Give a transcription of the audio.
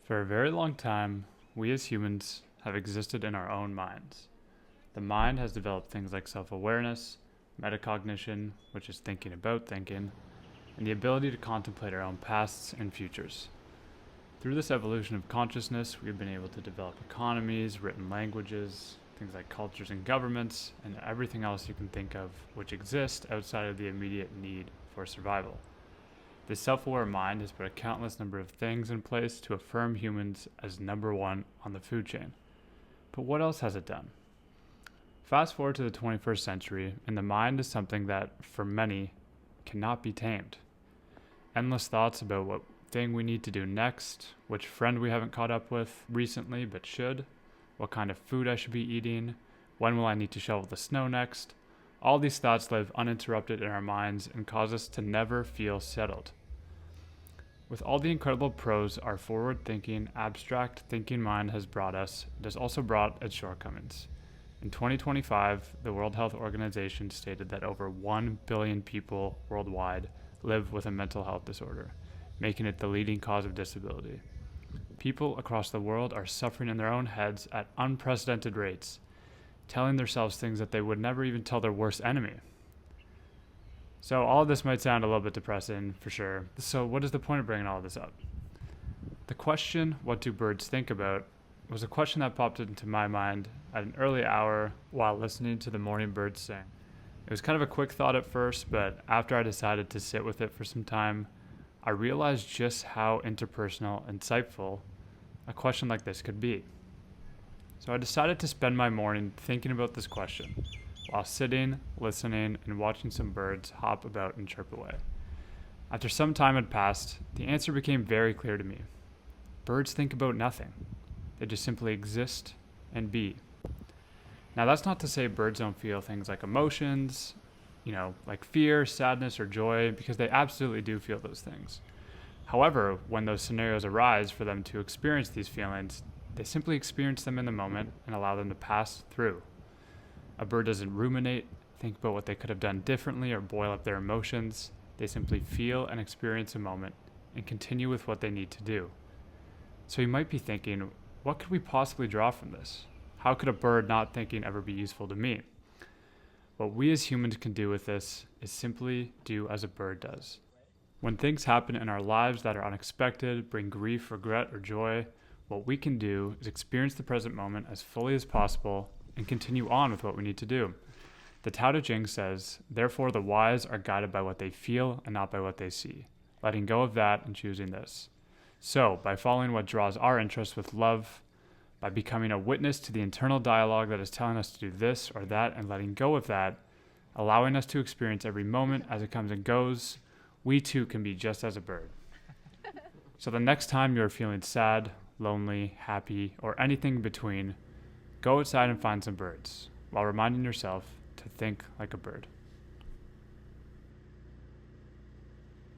For a very long time, we as humans have existed in our own minds. The mind has developed things like self awareness, metacognition, which is thinking about thinking, and the ability to contemplate our own pasts and futures. Through this evolution of consciousness, we've been able to develop economies, written languages, things like cultures and governments, and everything else you can think of which exist outside of the immediate need for survival. This self-aware mind has put a countless number of things in place to affirm humans as number one on the food chain. But what else has it done? Fast forward to the 21st century, and the mind is something that, for many, cannot be tamed. Endless thoughts about what thing we need to do next, which friend we haven't caught up with recently but should, what kind of food I should be eating, when will I need to shovel the snow next. All these thoughts live uninterrupted in our minds and cause us to never feel settled. With all the incredible pros our forward-thinking, abstract thinking mind has brought us, it has also brought its shortcomings. In 2025, the World Health Organization stated that over 1 billion people worldwide live with a mental health disorder, making it the leading cause of disability. People across the world are suffering in their own heads at unprecedented rates, telling themselves things that they would never even tell their worst enemy. So all of this might sound a little bit depressing, for sure. So what is the point of bringing all of this up? The question, what do birds think about, was a question that popped into my mind at an early hour while listening to the morning birds sing. It was kind of a quick thought at first, but after I decided to sit with it for some time, I realized just how interpersonal, insightful a question like this could be. So I decided to spend my morning thinking about this question, while sitting, listening, and watching some birds hop about and chirp away. After some time had passed, the answer became very clear to me. Birds think about nothing. They just simply exist and be. Now that's not to say birds don't feel things like emotions, like fear, sadness, or joy, because they absolutely do feel those things. However, when those scenarios arise for them to experience these feelings, they simply experience them in the moment and allow them to pass through. A bird doesn't ruminate, think about what they could have done differently, or boil up their emotions. They simply feel and experience a moment and continue with what they need to do. So you might be thinking, what could we possibly draw from this? How could a bird not thinking ever be useful to me? What we as humans can do with this is simply do as a bird does. When things happen in our lives that are unexpected, bring grief, regret, or joy, what we can do is experience the present moment as fully as possible and continue on with what we need to do. The Tao Te Ching says, therefore the wise are guided by what they feel and not by what they see, letting go of that and choosing this. So, by following what draws our interest with love, by becoming a witness to the internal dialogue that is telling us to do this or that and letting go of that, allowing us to experience every moment as it comes and goes, we too can be just as a bird. So the next time you're feeling sad, lonely, happy, or anything in between, go outside and find some birds, while reminding yourself to think like a bird.